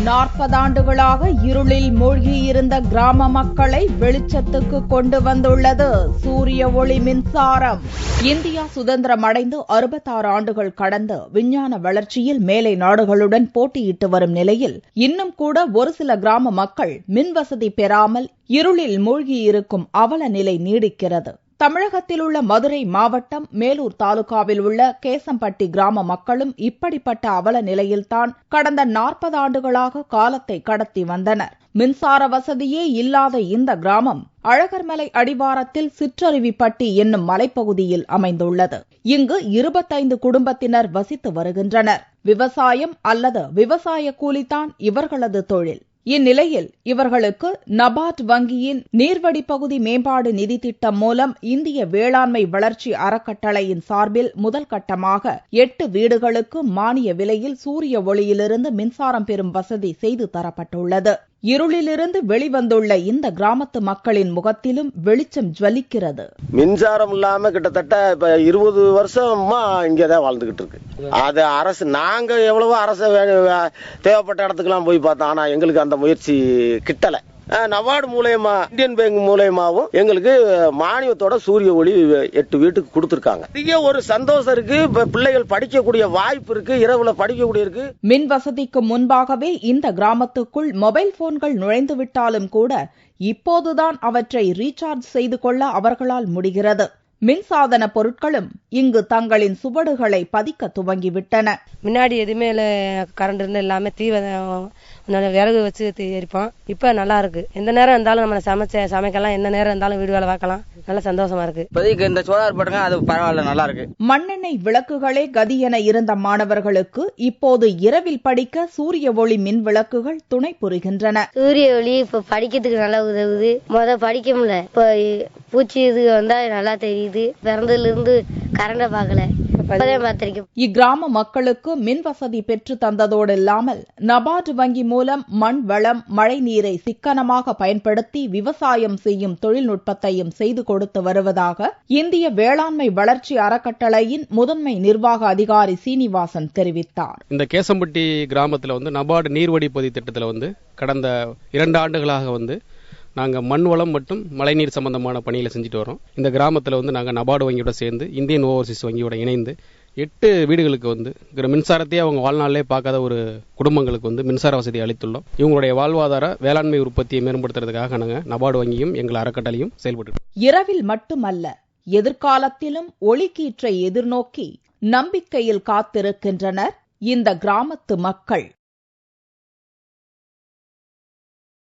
40 ஆண்டுகளாக இருளில் மூழ்கியிருந்த கிராம மக்களை வெளிச்சத்துக்கு கொண்டு வந்துள்ளது சூரிய ஒளி மின்சாரம். இந்தியா சுதந்திரம் அடைந்து 66 ஆண்டுகள் கடந்து விஞ்ஞான வளர்ச்சியில் மேலை நாடுகளுடன் போட்டியிட்டு வரும் நிலையில் இன்னும் கூட ஒரு சில கிராம மக்கள் மின்வசதி பெறாமல் இருளில் மூழ்கியிருக்கும் அவல நிலை நீடிக்கிறது. தமிழகத்தில் உள்ள மதுரை மாவட்டம் மேலூர் தாலுகாவில் உள்ள கேசம்பட்டி கிராம மக்களும் இப்படிப்பட்ட அவல நிலையில்தான் கடந்த 40 ஆண்டுகளாக காலத்தை கடத்தி வந்தனர். மின்சார வசதியே இல்லாத இந்த கிராமம் அழகர்மலை அடிவாரத்தில் சிற்றருவிப்பட்டி என்னும் மலைப்பகுதியில் அமைந்துள்ளது. இங்கு 25 குடும்பத்தினர் வசித்து வருகின்றனர். விவசாயம் அல்லது விவசாய கூலிதான் இவர்களது தொழில். இந்நிலையில் இவர்களுக்கு நபார்ட் வங்கியின் நீர்வடிப்பகுதி மேம்பாடு நிதி திட்டம் மூலம் இந்திய வேளாண்மை வளர்ச்சி அறக்கட்டளையின் சார்பில் முதல் கட்டமாக 8 வீடுகளுக்கு மானிய விலையில் சூரிய ஒளியிலிருந்து மின்சாரம் பெறும் வசதி செய்து தரப்பட்டுள்ளது. இருளிலிருந்து வெளிவந்துள்ள இந்த கிராமத்து மக்களின் முகத்திலும் வெளிச்சம் ஜொலிக்கிறது. மின்சாரம் இல்லாம கிட்டத்தட்ட இப்ப 20 வருஷமா இங்கதான் வாழ்ந்துகிட்டு இருக்கு. அது அரசு நாங்க எவ்வளவோ அரசு தேவைப்பட்ட இடத்துக்கெல்லாம் போய் பார்த்தோம். ஆனா எங்களுக்கு அந்த முயற்சி கிட்டல. நபார்டு மூலயமா இந்தியன் பேங்க் மூலயமாவும் எங்களுக்கு மானியத்தோட சூரிய ஒளி 8 வீட்டுக்கு கொடுத்திருக்காங்க. அதிக ஒரு சந்தோஷம் இருக்கு. பிள்ளைகள் படிக்கக்கூடிய வாய்ப்பு இருக்கு. இரவுல படிக்கக்கூடிய இருக்கு. மின் வசதிக்கு முன்பாகவே இந்த கிராமத்துக்குள் மொபைல் போன்கள் நுழைந்து விட்டாலும் கூட இப்போதுதான் அவற்றை ரீசார்ஜ் செய்து கொள்ள அவர்களால் முடிகிறது. மின்சாதன பொருட்களும் இங்கு தங்களின் சுவடுகளை பதிக்க துவங்கிவிட்டன. முன்னாடி எதுவுமே கரண்ட் இருந்து எல்லாமே விறகு வச்சு எரிப்போம். இப்ப நல்லா இருக்கு. எந்த நேரம் இருந்தாலும் நம்ம சமைக்கலாம். எந்த நேரம் இருந்தாலும் வீடு வேலை பார்க்கலாம். நல்ல சந்தோஷமா இருக்கு. இப்போதைக்கு இந்த சோலார் போட்டுங்க, அது பரவாயில்ல, நல்லா இருக்கு. மண்ணெண்ணெய் விளக்குகளே கதி என இருந்த மாணவர்களுக்கு இப்போது இரவில் படிக்க சூரிய ஒளி மின் விளக்குகள் துணை புரிகின்றன. சூரிய ஒளி இப்ப படிக்கிறதுக்கு நல்லா உதவுது. படிக்க முடியல. இப்ப பூச்சி இது வந்தா நல்லா தெரியுது. பிறந்ததுல இருந்து கரண்ட பாக்கல. இக்கிராம மக்களுக்கு மின் வசதி பெற்று தந்ததோடு இல்லாமல் நபார்டு வங்கி மூலம் மண் வளம் மழை நீரை சிக்கனமாக பயன்படுத்தி விவசாயம் செய்யும் தொழில்நுட்பத்தையும் செய்து கொடுத்து வருவதாக இந்திய வேளாண்மை வளர்ச்சி அறக்கட்டளையின் முதன்மை நிர்வாக அதிகாரி சீனிவாசன் தெரிவித்தார். இந்த கேசம்பட்டி கிராமத்தில் நபார்டு நீர்வடிப்பதி திட்டத்தில் கடந்த 2 ஆண்டுகளாக நாங்கள் மண் வளம் மற்றும் மழைநீர் சம்பந்தமான பணிகளை செஞ்சுட்டு வரோம். இந்த கிராமத்தில் நாங்கள் நபார்டு வங்கியோட சேர்ந்து இந்தியன் ஓவர்சீஸ் வங்கியோட இணைந்து 8 வீடுகளுக்கு மின்சாரத்தையே அவங்க வாழ்நாளிலே பார்க்காத ஒரு குடும்பங்களுக்கு மின்சார வசதி அளித்துள்ளோம். இவங்களுடைய வாழ்வாதார வேளாண்மை உற்பத்தியை மேம்படுத்துறதுக்காக நாங்கள் நபார்டு வங்கியும் எங்கள் அறக்கட்டளையும் செயல்பட்டு இரவில் மட்டுமல்ல, எதிர்காலத்திலும் ஒளிக்கீற்றை எதிர்நோக்கி நம்பிக்கையில் காத்திருக்கின்றனர் இந்த கிராமத்து மக்கள்.